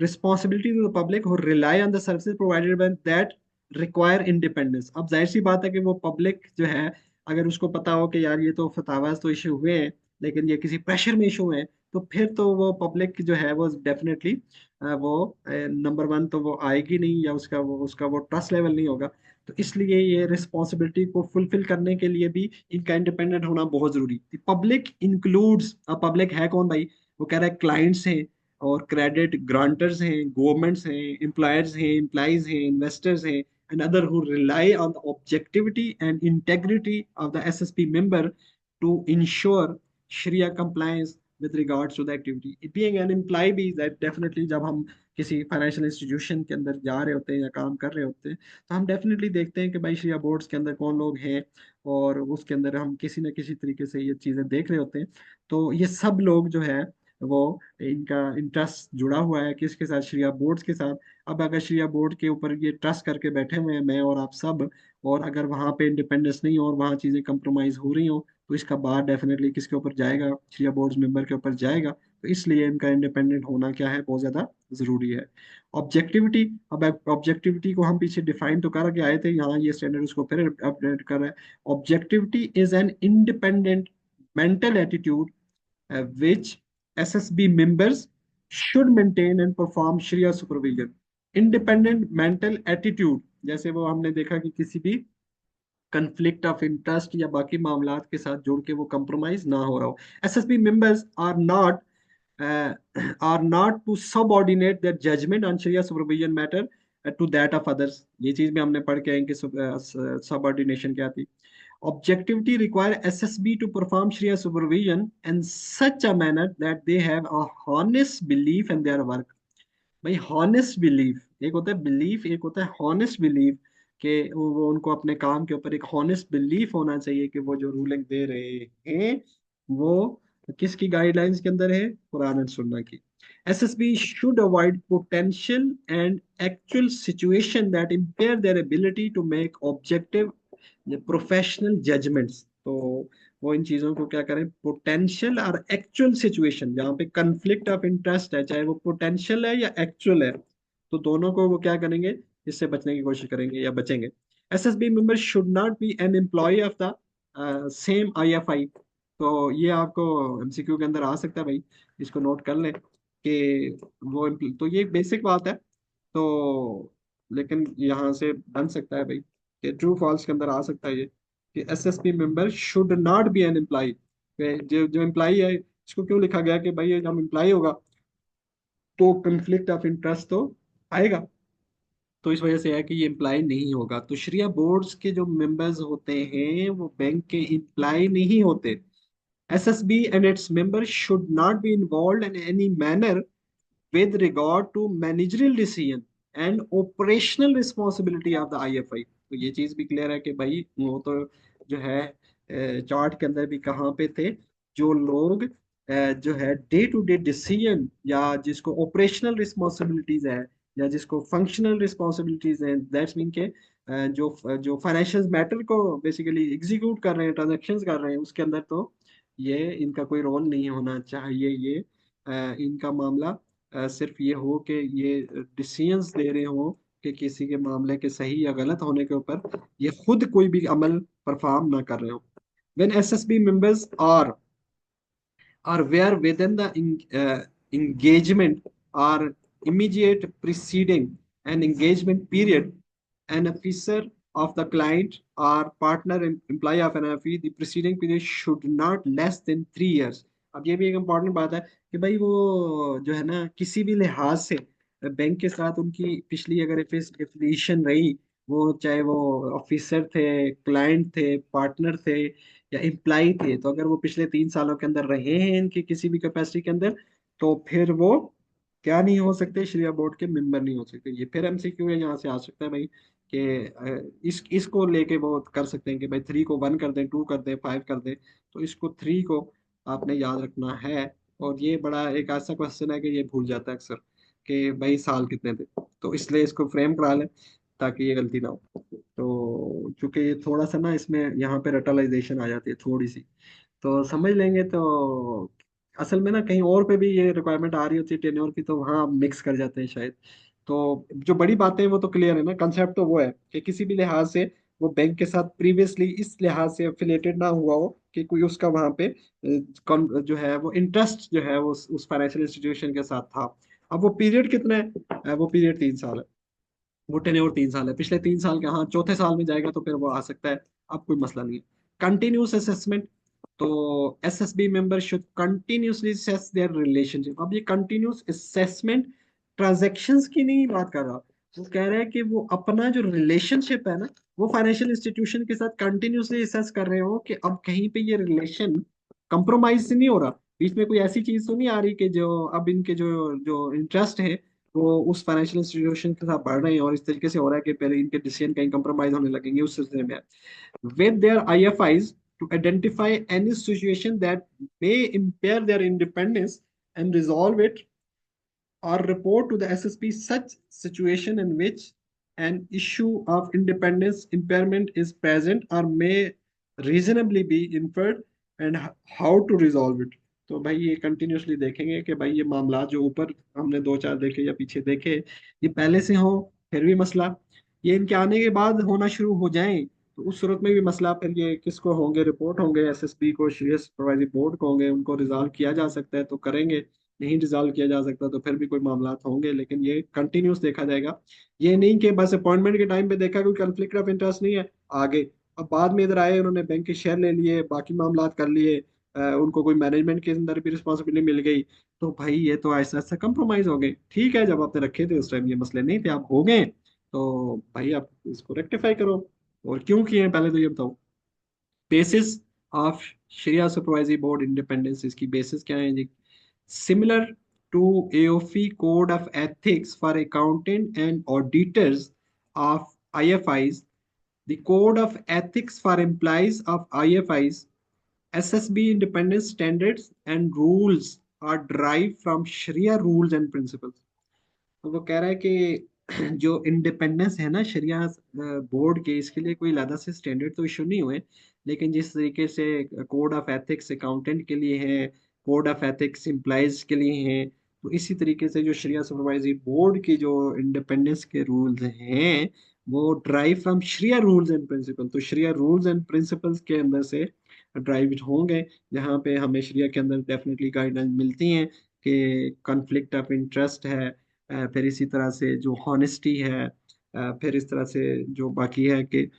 responsibility to the public who rely on the services provided by that require independence. अब जाहिर सी बात है कि वो पब्लिक जो है, अगर उसको पता हो कि यार ये तो फतावाज तो इशू हुए हैं लेकिन ये किसी प्रेशर में इशू है, तो फिर तो वो पब्लिक जो है वो डेफिनेटली वो नंबर वन तो वो आएगी नहीं, या उसका वो ट्रस्ट लेवल नहीं होगा। तो इसलिए ये रिस्पॉन्सिबिलिटी को फुलफिल करने के लिए भी इनका इंडिपेंडेंट होना बहुत जरूरी। पब्लिक इंक्लूड्स, अब पब्लिक है कौन भाई, वो कह रहा है क्लाइंट्स हैं और क्रेडिट ग्रांटर्स हैं, गवर्नमेंट्स हैं, एम्प्लॉयर्स हैं, एम्प्लॉइज हैं, इन्वेस्टर्स हैं, and other who rely on the objectivity and integrity of the SSP member to ensure Sharia compliance with regards to the activity. Being an employee भी that definitely जब हम किसी financial institution के अंदर जा रहे होते हैं या काम कर रहे होते हैं, तो हम डेफिनेटली देखते हैं कि भाई शरिया बोर्ड्स के अंदर कौन लोग हैं, और उसके अंदर हम किसी न किसी तरीके से ये चीज़ें देख रहे होते हैं। तो ये सब लोग जो है वो, इनका इंटरेस्ट जुड़ा हुआ है किसके साथ, शरिया बोर्ड्स के साथ। अब अगर शरिया बोर्ड के ऊपर ये ट्रस्ट करके बैठे हुए हैं मैं और आप सब, और अगर वहाँ पे इंडिपेंडेंस नहीं हो और वहाँ चीज़ें कंप्रोमाइज हो रही हो, तो इसका बार डेफिनेटली किसके ऊपर जाएगा, शरिया बोर्ड्स मेंबर के ऊपर जाएगा। तो इसलिए इनका इंडिपेंडेंट होना क्या है, बहुत ज़्यादा ज़रूरी है। ऑब्जेक्टिविटी, अब ऑब्जेक्टिविटी को हम पीछे डिफाइन तो करके आए थे, यहाँ ये स्टैंडर्ड उसको फिर अपडेट कर रहा है। Objectivity is an independent mental attitude which SSB members should maintain and perform Sharia supervision। Independent mental attitude, जैसे वो हमने देखा कि किसी भी कंफ्लिक्ट ऑफ इंटरेस्ट या बाकी मामलात के साथ जुड़ के वो कंप्रोमाइज ना हो रहा हो। SSB members are not to subordinate their judgement on sharia supervision matter to that of others. ये चीज भी हमने पढ़ के आए कि सबऑर्डिनेशन क्या थी। Objectivity require SSB to perform Sharia supervision in such a manner that they have a honest belief in their work। भाई हॉनेस्ट बिलीफ एक होता है बिलीफ, एक होता है हॉनेस्ट बिलीफ, कि वो उनको अपने काम के ऊपर एक हॉनेस्ट बिलीफ होना चाहिए कि वो जो रूलिंग दे रहे हैं वो किसकी गाइडलाइंस के अंदर है, कुरान एंड सुन्ना की। SSB should avoid potential and actual situation that impair their ability to make objective professional judgements. तो वो इन चीजों को क्या करें, पोटेंशियल और एक्चुअल सिचुएशन जहाँ पे कंफ्लिक्ट ऑफ इंटरेस्ट है, चाहे वो पोटेंशियल है या एक्चुअल है, तो दोनों को वो क्या करेंगे, इससे बचने की कोशिश करेंगे या बचेंगे। SSB member should not be an employ of the same IFI. तो ये आपको एमसीक्यू के अंदर आ सकता है भाई, इसको नोट कर लें कि वो तो ये बेसिक बात है। तो लेकिन यहाँ से बन सकता है भाई कि ट्रू फॉल्स के अंदर आ सकता है ये कि SSP member should not be an employ. जो जो एम्प्लॉय है इसको क्यों लिखा गया कि भाई ये जब एम्प्लॉय होगा तो कंफ्लिक्ट ऑफ इंटरेस्ट तो आएगा, तो इस वजह से है कि ये एम्प्लॉय नहीं होगा। तो शरिया बोर्ड्स के जो मेंबर्स होते हैं वो बैंक के एम्प्लॉय नहीं होते। SSB and its member should not B involve in any manner with regard to managerial decision and operational responsibility of the IFI। तो ये चीज भी क्लियर है कि भाई वो तो जो है चार्ट के अंदर भी कहाँ पे थे, जो लोग जो है डे टू डे डिसीजन या जिसको ऑपरेशनल रिस्पॉन्सिबिलिटीज है या जिसको फंक्शनल रिस्पॉन्सिबिलिटीज हैं, दैट्स मीन के जो जो फाइनेंशियल मैटर को बेसिकली एग्जीक्यूट कर रहे हैं, ट्रांजेक्शन्स कर रहे हैं, उसके अंदर तो ये इनका कोई रोल नहीं होना चाहिए। ये इनका मामला सिर्फ ये हो कि ये डिसीजंस दे रहे हो कि किसी के मामले के सही या गलत होने के ऊपर ये खुद कोई भी अमल परफॉर्म ना कर रहे हो। When SSB members are or where within the engagement or immediate preceding an engagement period, an officer of the client or partner employee of an FE, the preceding period should not less than 3 years. अब ये भी एक important बात है कि भाई वो जो है ना किसी भी लिहाज से बैंक के साथ उनकी पिछली अगर एफिलिएशन रही, वो चाहे वो ऑफिसर थे, क्लाइंट थे, पार्टनर थे या एम्प्लाई थे, तो अगर वो पिछले 3 सालों के अंदर रहे हैं इनकी किसी भी कैपेसिटी के अंदर, तो फिर वो क्या नहीं हो सकते, श्रेया बोर्ड के मेंबर नहीं हो सकते। ये फिर एमसीक्यू है, यहाँ से आ सकता है भाई कि इसको लेके वो कर सकते हैं कि भाई 3 को 1 कर दें, 2 कर दें, 5 कर दें। तो इसको 3 को आपने याद रखना है। और ये बड़ा एक ऐसा क्वेश्चन है कि ये भूल जाता है अक्सर कि भाई साल कितने थे, तो इसलिए इसको फ्रेम करा लें ताकि ये गलती ना हो। तो चूंकि ये थोड़ा सा ना इसमें यहाँ पे रटलाइजेशन आ जाती है थोड़ी सी, तो समझ लेंगे तो असल में ना कहीं और पे भी ये रिक्वायरमेंट आ रही होती है टेन्योर की, तो वहाँ मिक्स कर जाते हैं शायद। तो जो बड़ी बातें हैं वो तो क्लियर है ना, कंसेप्ट तो वो है कि किसी भी लिहाज से वो बैंक के साथ प्रीवियसली इस लिहाज से एफिलिएटेड ना हुआ हो कि कोई उसका वहाँ पे जो है वो इंटरेस्ट जो है वो उस फाइनेंशियल इंस्टीट्यूशन के साथ था। अब वो पीरियड कितना है, वो पीरियड 3 साल है, वो टेन्योर 3 साल है, पिछले 3 साल के, हाँ चौथे साल में जाएगा तो फिर वो आ सकता है। अब कोई मसला नहीं है। कंटिन्यूस असेसमेंट, तो SSB member should continuously assess their relationship. अब ये कंटिन्यूस असेसमेंट ट्रांजैक्शंस की नहीं बात कर रहा, वो कह रहा है कि वो अपना जो रिलेशनशिप है ना, वो फाइनेंशियल इंस्टीट्यूशन के साथ कंटिन्यूसली असेस कर रहे हो कि अब कहीं पे ये रिलेशन कंप्रोमाइज नहीं हो रहा, बीच में कोई ऐसी चीज तो नहीं आ रही कि जो अब इनके जो जो इंटरेस्ट है वो उस फाइनेंशियल इंस्टीट्यूशन के साथ बढ़ रहे हैं और इस तरीके से हो रहा है कि फिर इनके डिसीजन कहीं कंप्रोमाइज होने लगेंगे उस सिलसिले में। with their IFIs to identify any situation that may impair their independence and resolve it, or report to the SSP such situation in which an issue of independence impairment is present or may reasonably be inferred, and how to resolve it। तो भाई ये continuously देखेंगे कि भाई ये मामला जो ऊपर हमने 2 4 देखे या पीछे देखे, ये पहले से हो फिर भी मसला, ये इनके आने के बाद होना शुरू हो जाए तो उस सूरत में भी मसला, फिर ये किसको होंगे, रिपोर्ट होंगे एसएसपी को, श्रेय सुपरवाइजरी बोर्ड को होंगे, उनको रिजॉल्व किया जा सकता है तो करेंगे, नहीं रिजॉल्व किया जा सकता तो फिर भी कोई मामला होंगे, लेकिन ये कंटिन्यूस देखा जाएगा। ये नहीं कि बस अपॉइंटमेंट के टाइम पे देखा कोई कंफ्लिक्ट ऑफ इंटरेस्ट नहीं है आगे, अब बाद में इधर आए उन्होंने बैंक के शेयर ले लिए, बाकी मामला कर लिए, उनको कोई मैनेजमेंट के अंदर भी रिस्पॉन्सिबिलिटी मिल गई, तो भाई ये तो ऐसा ऐसा कंप्रोमाइज हो गए। ठीक है, जब आपने रखे थे उस टाइम ये मसले नहीं थे, आप हो गए, तो भाई आप इसको रेक्टिफाई करो। और क्यों किए हैं पहले तो ये बताओ। Basis of Shariah supervisory board independence, इसकी बेसिस क्या है जी। Similar to AAOIFI code of ethics for accountant and auditors of IFIs, the code of ethics for employees of IFIs, SSB independence standards and rules are derived from Sharia rules and principles। तो वो कह रहा है कि जो independence है ना शरिया board के, इसके लिए कोई अलग से स्टैंडर्ड तो इशू नहीं हुए, लेकिन जिस तरीके से कोड ऑफ एथिक्स अकाउंटेंट के लिए है, कोड ऑफ एथिक्स एम्प्लॉयज के लिए है, तो इसी तरीके से जो शरिया सुपरवाइजरी बोर्ड की जो इंडिपेंडेंस के रूल्स हैं वो derive from sharia rules and principle. तो शरिया रूल्स एंड प्रिंसिपल्स के अंदर से ड्राइव होंगे, जहाँ पे हमें शरिया के अंदर डेफिनेटली गाइडेंस मिलती हैं कि कॉन्फ्लिक्ट ऑफ इंटरेस्ट है, फिर इसी तरह से जो हॉनेस्टी है, फिर इस तरह से जो बाकी है कि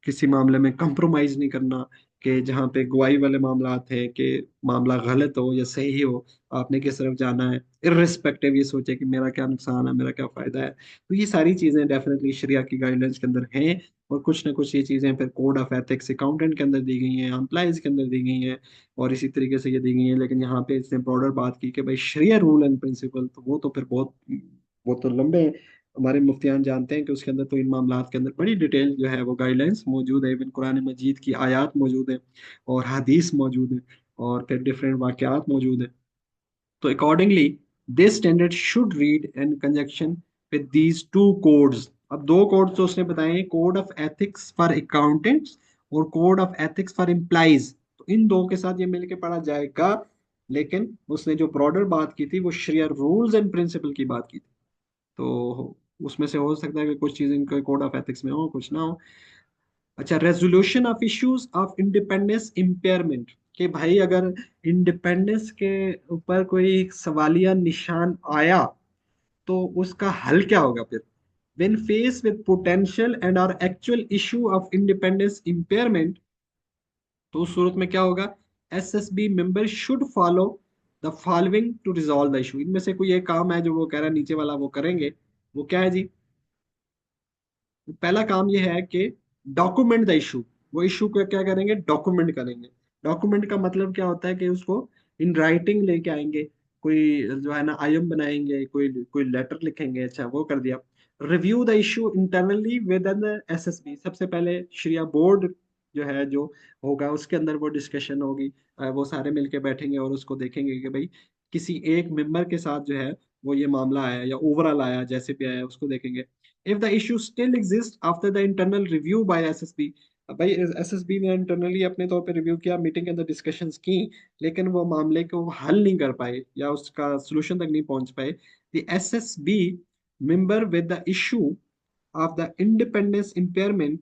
किसी मामले में कंप्रोमाइज नहीं करना, कि जहाँ पे गवाही वाले मामला आते हैं कि मामला गलत हो या सही हो, आपने किस तरफ जाना है, इर्रिस्पेक्टिव ये सोचे कि मेरा क्या नुकसान है, मेरा क्या फायदा है। तो ये सारी चीजें डेफिनेटली शरिया की गाइडलाइंस के अंदर हैं। और कुछ ना कुछ ये चीजें फिर कोड ऑफ एथिक्स अकाउंटेंट के अंदर दी गई हैं, एम्प्लॉयज के अंदर दी गई हैं, और इसी तरीके से ये दी गई है। लेकिन यहाँ पे इसने ब्रॉडर बात की कि भाई शरिया रूल एंड प्रिंसिपल, तो वो तो फिर बहुत, वो तो लंबे हैं। हमारे मुफ्तियान जानते हैं कि उसके अंदर तो इन मामलात के अंदर बड़ी डिटेल जो है वो गाइडलाइंस मौजूद है, इवन कुरान मजीद की आयात मौजूद है और हदीस मौजूद है और फिर डिफरेंट वाकयात मौजूद है। तो accordingly this standard should read in conjunction with these two codes. अब 2 कोड्स तो उसने बताए हैं, code of ethics for accountants और code of ethics for employees, तो इन दो के साथ ये मिलके पढ़ा जाएगा। लेकिन उसने जो ब्रॉडर बात की थी वो शरिया रूल्स एंड प्रिंसिपल की बात की थी, तो उसमें से हो सकता है कि कुछ चीज इनके कोड ऑफ एथिक्स में हो, कुछ ना हो। अच्छा, resolution of issues of independence impairment, कि भाई अगर इंडिपेंडेंस के ऊपर कोई सवालिया निशान आया तो उसका हल क्या होगा फिर। when faced with potential and or actual issue of independence impairment, तो उस सूरत में क्या होगा, SSB member should follow the following to resolve the issue. इनमें से कोई एक काम है जो वो कह रहा है नीचे वाला वो करेंगे। वो क्या है जी? पहला काम ये है कि डॉक्यूमेंट द इशू। वो इशू को क्या करेंगे, डॉक्यूमेंट करेंगे। डॉक्यूमेंट का मतलब क्या होता है कि उसको इन राइटिंग लेके आएंगे। कोई जो है ना आयम बनाएंगे, कोई कोई लेटर लिखेंगे, अच्छा वो कर दिया। Review the issue internally with in SSB. सबसे पहले शरिया बोर्ड जो है जो होगा उसके अंदर वो डिस्कशन होगी। वो सारे मिलके बैठेंगे और उसको देखेंगे कि भाई किसी एक मेंबर के साथ जो है वो ये मामला आया या ओवरऑल आया, जैसे भी आया उसको देखेंगे। if the issue still exists after the internal review by SSB। अब भाई एसएसबी ने इंटरनली अपने तौर पे रिव्यू किया, मीटिंग के अंदर डिस्कशंस की, लेकिन वो मामले को हल नहीं कर पाए या उसका सोल्यूशन तक नहीं पहुंच पाए। The SSB member with the issue of the independence impairment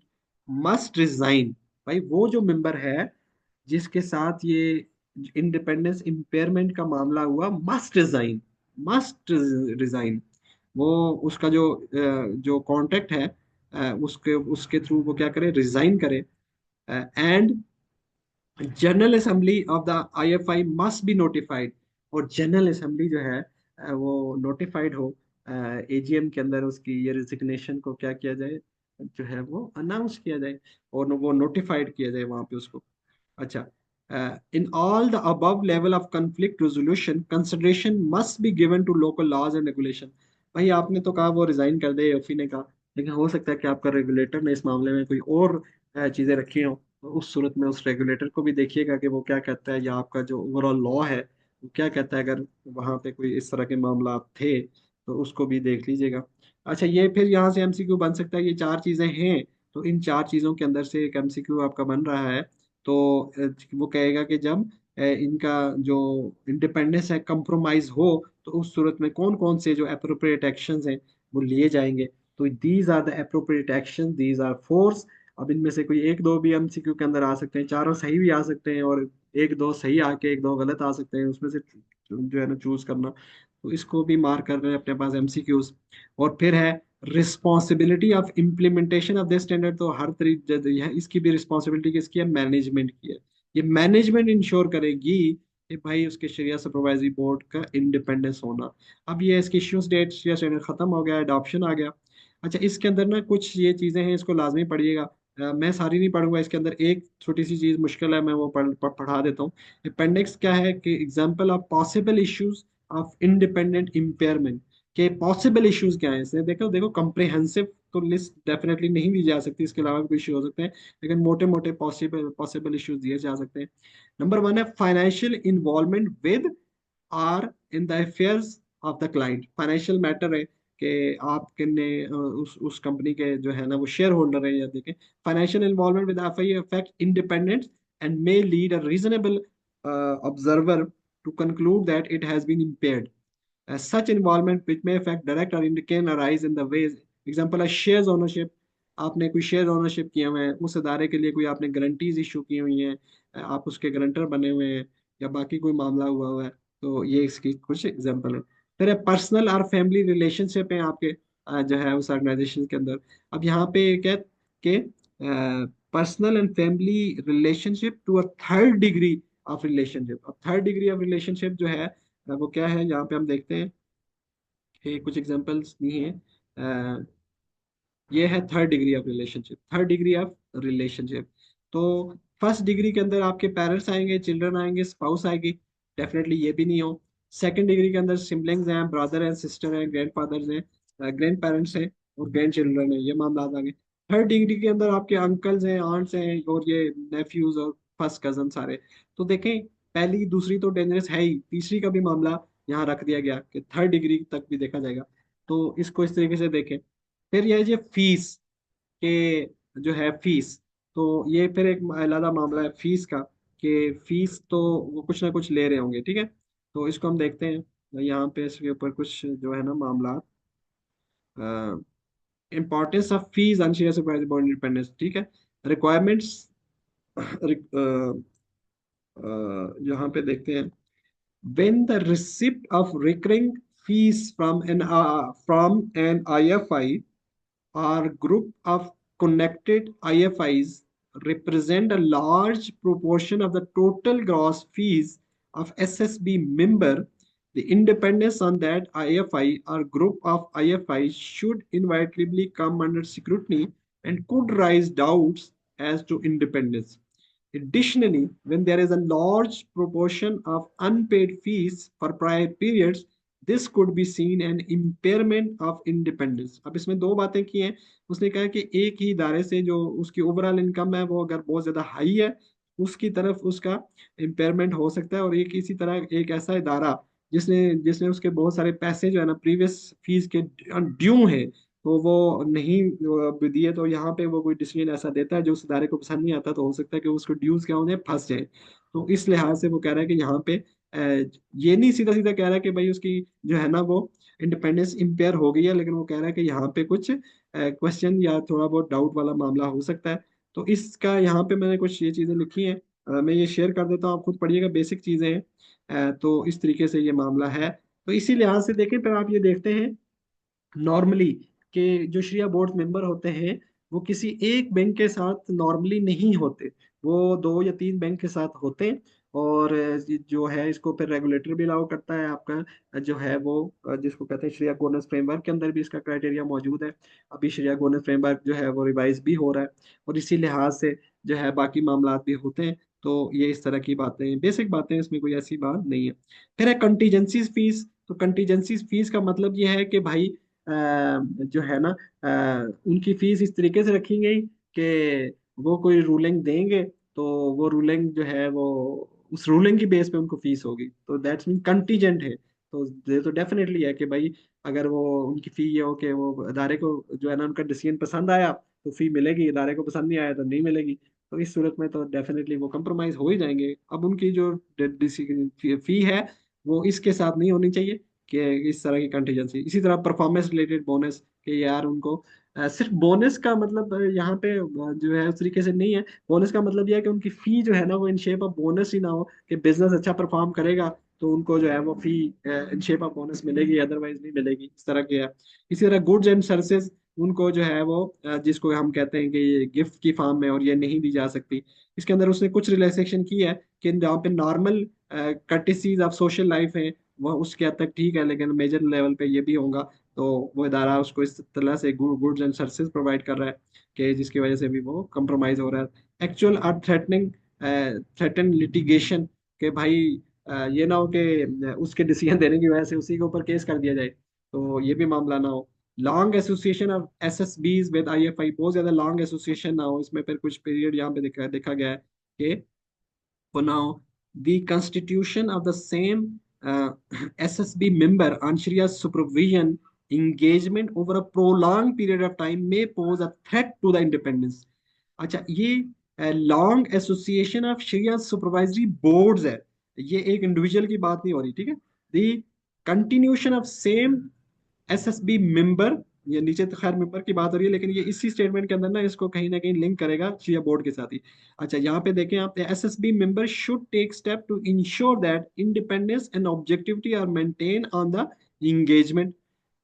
must resign. भाई वो जो मेंबर है जिसके साथ ये इंडिपेंडेंस इम्पेयरमेंट का मामला हुआ, मस्ट रिजाइन। Must resign. वो उसका जो कॉन्ट्रैक्ट है उसके उसके थ्रू वो क्या करे, रिजाइन करे। And general assembly of the IFI must be notified. और जनरल असेंबली जो है वो नोटिफाइड हो एजीएम के अंदर, उसकी ये रिजिग्नेशन को क्या किया जाए, जो है वो अनाउंस किया जाए और वो नोटिफाइड किया जाए वहां पे उसको। अच्छा, in all the above level of conflict resolution consideration must be given to local laws and regulation. भाई आपने तो कहा वो रिजाइन कर दे, एफी ने कहा, लेकिन हो सकता है कि आपका रेगुलेटर ने इस मामले में कोई और चीजें रखी हों। तो उस सूरत में उस रेगुलेटर को भी देखिएगा कि वो क्या कहता है, या आपका जो ओवरऑल लॉ है वो क्या कहता है। अगर वहां पे कोई इस तरह के मामला थे तो उसको भी देख लीजिएगा। अच्छा, ये फिर यहाँ से एमसीक्यू बन सकता है, ये चार चीजें हैं। तो इन चार चीजों के अंदर से एक एमसीक्यू आपका बन रहा है। तो वो कहेगा कि जब इनका जो इंडिपेंडेंस है कंप्रोमाइज हो, तो उस सूरत में कौन कौन से जो अप्रोप्रिएट एक्शंस हैं वो लिए जाएंगे। तो these are the appropriate action, these are force. अब इनमें से कोई एक दो भी एमसीक्यू के अंदर आ सकते हैं, चारों सही भी आ सकते हैं, और एक दो सही आके एक दो गलत आ सकते हैं, उसमें से जो है ना चूज करना। तो इसको भी मार्क कर रहे हैं अपने पास एमसीक्यूज। और फिर है responsibility of implementation of this standard. तो हर तरीके इसकी भी रिस्पॉन्सिबिलिटी किसकी है, मैनेजमेंट की है। ये मैनेजमेंट इंश्योर करेगी कि भाई उसके शरिया सुपरवाइजरी बोर्ड का इंडिपेंडेंस होना। अब ये इसकी इश्यूज डेट या स्टैंडर्ड खत्म हो गया, अडॉप्शन आ गया। अच्छा, इसके अंदर ना कुछ ये चीजें हैं, इसको लाजमी पढ़िएगा। मैं सारी नहीं पढ़ूंगा, इसके अंदर एक छोटी सी चीज मुश्किल है, मैं वो पढ़ा देता हूँ। अपेंडिक्स क्या है कि example of possible issues of independent impairment, के पॉसिबल इश्यूज क्या है इसमें। देखो देखो, कंप्रिहेंसिव तो लिस्ट डेफिनेटली नहीं दी जा सकती, इसके अलावा भी कोई इशू हो सकते हैं, लेकिन मोटे मोटे पॉसिबल पॉसिबल इश्यूज दिए जा सकते हैं। नंबर वन है financial involvement with or in the affairs of the client. Financial matter है कि आप किन्ने उस कंपनी के जो है ना वो शेयर होल्डर है या देखें। Financial involvement with FI affect independence and may lead a reasonable observer to conclude that it has been impaired. Such involvement which may affect direct or indirect can arise in the ways, example है shares ownership। आपने कोई share ownership किए हुए हैं, उस अदारे के लिए कोई आपने गारंटीज इशू की हुई हैं, आप उसके गारंटर बने हुए हैं, या बाकी कोई मामला हुआ हुआ है। तो ये इसकी कुछ एग्जांपल है। फिर पर्सनल और फैमिली रिलेशनशिप है आपके जो है उस ऑर्गेनाइजेशन के अंदर। अब यहाँ पे क्या कि personal and family relationship to a third degree of relationship. अब थर्ड डिग्री ऑफ रिलेशनशिप जो है वो क्या है, यहाँ पे हम देखते हैं कि कुछ एग्जांपल्स नहीं है। ये है third degree of relationship. Third degree of relationship, तो फर्स्ट डिग्री के अंदर आपके पेरेंट्स आएंगे, चिल्ड्रन आएंगे, स्पाउस आएगी, डेफिनेटली ये भी नहीं हो। सेकंड डिग्री के अंदर सिबलिंग्स हैं, ब्रदर हैं, सिस्टर हैं, ग्रैंड फादर्स हैं, ग्रैंड पेरेंट्स हैं, और ग्रैंड चिल्ड्रन है, ये मामला आ गए। थर्ड डिग्री के अंदर आपके अंकल्स हैं, आंट्स हैं, और ये नेफ्यूज और फर्स्ट कजन सारे। तो देखें, पहली दूसरी तो डेंजरस है ही, तीसरी का भी मामला यहाँ रख दिया गया कि थर्ड डिग्री तक भी देखा जाएगा। तो इसको इस तरीके से देखें। फिर यह जो फीस के जो है फीस, तो ये फिर एक अलग मामला है फीस का, कि फीस तो वो कुछ ना कुछ ले रहे होंगे, ठीक है। तो इसको हम देखते हैं यहाँ पे, इसके ऊपर कुछ जो है ना मामला, importance of fees unshare independence, ठीक है। रिक्वायरमेंट्स यहाँ पे देखते हैं, when the receipt of recurring fees from an IFI or group of connected IFIs represent a large proportion of the total gross fees of SSB member, the independence on that IFI or group of IFIs should inevitably come under scrutiny and could raise doubts as to independence. Additionally, when there is a large proportion of unpaid fees for prior periods, this could be seen an impairment of independence. अब इसमें दो बातें की हैं। उसने कहा कि एक ही इदारे से जो उसकी ओवरऑल इनकम है वो अगर बहुत ज्यादा हाई है, उसकी तरफ उसका इम्पेयरमेंट हो सकता है। और एक इसी तरह एक ऐसा इदारा जिसने जिसने उसके बहुत सारे पैसे जो है ना प्रीवियस फीस के ड्यू हैं, तो वो नहीं दिए, तो यहाँ पे वो कोई डिसीजन ऐसा देता है जो उस इदारे को पसंद नहीं आता, तो हो सकता है कि उसको ड्यूज क्या हो जाए, फंस जाए। तो इस लिहाज से वो कह रहा है कि यहाँ पे ये नहीं सीधा सीधा कह रहा है कि भाई उसकी जो है ना वो इंडिपेंडेंस इम्पेयर हो गई है, लेकिन वो कह रहा है कि यहाँ पे कुछ क्वेश्चन या थोड़ा बहुत डाउट वाला मामला हो सकता है। तो इसका यहाँ पे मैंने कुछ ये चीजें लिखी हैं, मैं ये शेयर कर देता हूँ, आप खुद पढ़िएगा, बेसिक चीजें हैं। तो इस तरीके से ये मामला है। तो इसी लिहाज से देखें, फिर आप ये देखते हैं नॉर्मली कि जो श्रिया बोर्ड मेंबर होते हैं वो किसी एक बैंक के साथ नॉर्मली नहीं होते, वो दो या तीन बैंक के साथ होते हैं। और जो है इसको फिर रेगुलेटर भी अलाउ करता है आपका जो है वो जिसको कहते हैं श्रेया गोनस फ्रेमवर्क के अंदर भी इसका क्राइटेरिया मौजूद है। अभी श्रेया गोनस फ्रेमवर्क जो है वो रिवाइज भी हो रहा है, और इसी लिहाज से जो है बाकी मामला भी होते हैं। तो ये इस तरह की बातें हैं, बेसिक बातें हैं, इसमें कोई ऐसी बात नहीं है। फिर है कंटीजेंसी फीस। तो कंटीजेंसी फीस का मतलब ये है कि भाई जो है ना उनकी फीस इस तरीके से रखी गई कि वो कोई रूलिंग देंगे, तो वो रूलिंग जो है वो उस रूलिंग की बेस पे उनको फीस होगी, तो दैट्स मीन कंटीजेंट है। तो ये तो डेफिनेटली है कि भाई अगर वो उनकी फी ये हो कि वो अदारे को जो है ना उनका डिसीजन पसंद आया तो फी मिलेगी, अदारे को पसंद नहीं आया तो नहीं मिलेगी। तो इस सूरत में तो डेफिनेटली वो कंप्रोमाइज हो ही जाएंगे। अब उनकी जो फी है वो इसके साथ नहीं होनी चाहिए कि इस तरह की कंटीजेंसी। इसी तरह परफॉर्मेंस रिलेटेड बोनस कि यार उनको सिर्फ बोनस का मतलब यहाँ पे जो है उस तरीके से नहीं है। बोनस का मतलब यह है कि उनकी फी जो है ना वो इन शेप ऑफ बोनस ही ना हो कि बिजनेस अच्छा परफॉर्म करेगा तो उनको जो है वो फी इन शेप ऑफ बोनस मिलेगी, अदरवाइज नहीं मिलेगी, इस तरह की है। इसी तरह गुड्स एंड सर्विसेज उनको जो है वो जिसको हम कहते हैं कि ये गिफ्ट की फॉर्म में और ये नहीं दी जा सकती। इसके अंदर उसने कुछ रिलैक्सेशन की है कि जहाँ पे नॉर्मल कर्टिसीज ऑफ सोशल लाइफ है वह उसके हद तक ठीक है, लेकिन मेजर लेवल पे ये भी होगा तो वो इदारा उसको इस तरह से गुड्स एंड सर्विसेज प्रोवाइड कर रहा है कि जिसकी वजह से भी वो कंप्रोमाइज हो रहा है। एक्चुअल और थ्रेटन लिटिगेशन के भाई ये ना हो कि उसके डिसीजन देने की वजह से उसी के ऊपर केस कर दिया जाए, तो ये भी मामला ना हो। लॉन्ग एसोसिएशन ऑफ एसएसबीज विद आईएफआई, बहुत ज्यादा लॉन्ग एसोसिएशन ना हो इसमें, फिर कुछ पीरियड यहाँ पे देखा गया है कि for now, the constitution of the same SSB member on Sharia's supervision engagement over a prolonged period of time may pose a threat to the independence. अच्छा, ये long association of Shariah supervisory boards है, ये एक individual की बात नहीं हो रही, ठीक है। The continuation of same SSB member, ये नीचे तो खैर मेंबर की बात हो रही है, लेकिन ये इसी स्टेटमेंट के अंदर ना कहीं लिंक करेगा शिया बोर्ड के साथ ही। अच्छा, यहाँ पे देखें आप, SSB member should take step to ensure that independence and objectivity are maintain on the engagement.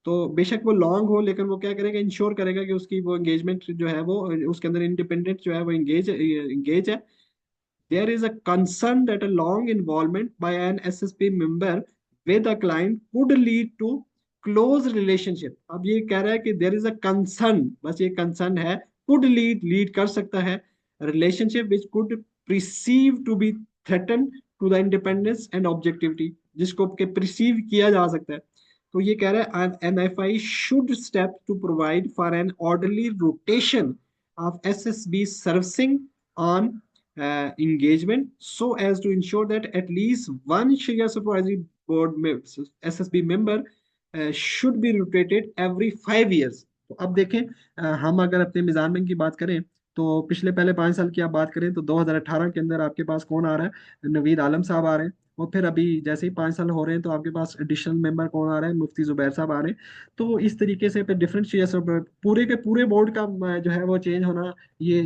तो बेशक वो लॉन्ग हो, लेकिन वो क्या करेगा, इंश्योर करेगा कि उसकी वो एंगेजमेंट जो है वो उसके अंदर इंडिपेंडेंट जो है वो एंगेज है। There is a concern that a long involvement by an SSP member with a client could lead to close relationship। अब ये कह रहा है कि there is a concern, बस ये concern है, could lead कर सकता है relationship which could perceive to be threatened to the independence and objectivity, जिसको के perceive किया जा सकता है। तो ये कह रहा है NFI should step to provide for an orderly rotation of SSB servicing on engagement so as to ensure that at least one Sharia Supervisory Board SSB member should be rotated every 5 years। तो अब देखें हम अगर अपने मिजान bank की बात करें तो पिछले पहले 5 साल की आप बात करें तो 2018 के अंदर आपके पास कौन आ रहा है, नवीद आलम साहब आ रहे हैं। और फिर अभी जैसे ही 5 साल हो रहे हैं तो आपके पास एडिशनल मेंबर कौन आ रहा है, मुफ्ती जुबैर साहब आ रहे हैं। तो इस तरीके से फिर डिफरेंट चीजें पूरे के पूरे बोर्ड का जो है वो चेंज होना, ये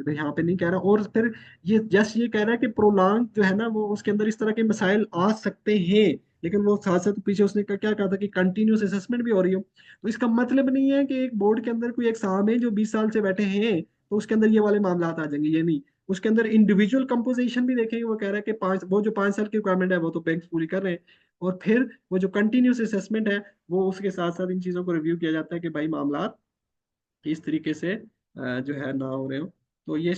यहाँ पे नहीं कह रहा। और फिर ये जस्ट ये कह रहा है कि प्रोलॉन्ग जो है ना वो उसके अंदर इस तरह के मसाइल आ सकते हैं, लेकिन वो साथ साथ पीछे उसने क्या कहा था कि कंटिन्यूस असेसमेंट भी हो रही हो। तो इसका मतलब नहीं है कि एक बोर्ड के अंदर कोई एग्जाम है जो 20 साल से बैठे हैं तो उसके अंदर ये वाले मामला आ जाएंगे, ये नहीं। उसके अंदर इंडिविजुअल कंपोजिशन भी देखेंगे। वो कह रहा है कि वो जो 5 साल की रिक्वायरमेंट है वो तो बैंक पूरी कर रहे हैं, और फिर वो जो कंटिन्यूस असेसमेंट है वो उसके साथ साथ इन चीज़ों को रिव्यू किया जाता है कि भाई मामला इस तरीके से जो है ना हो रहे हो। तो ये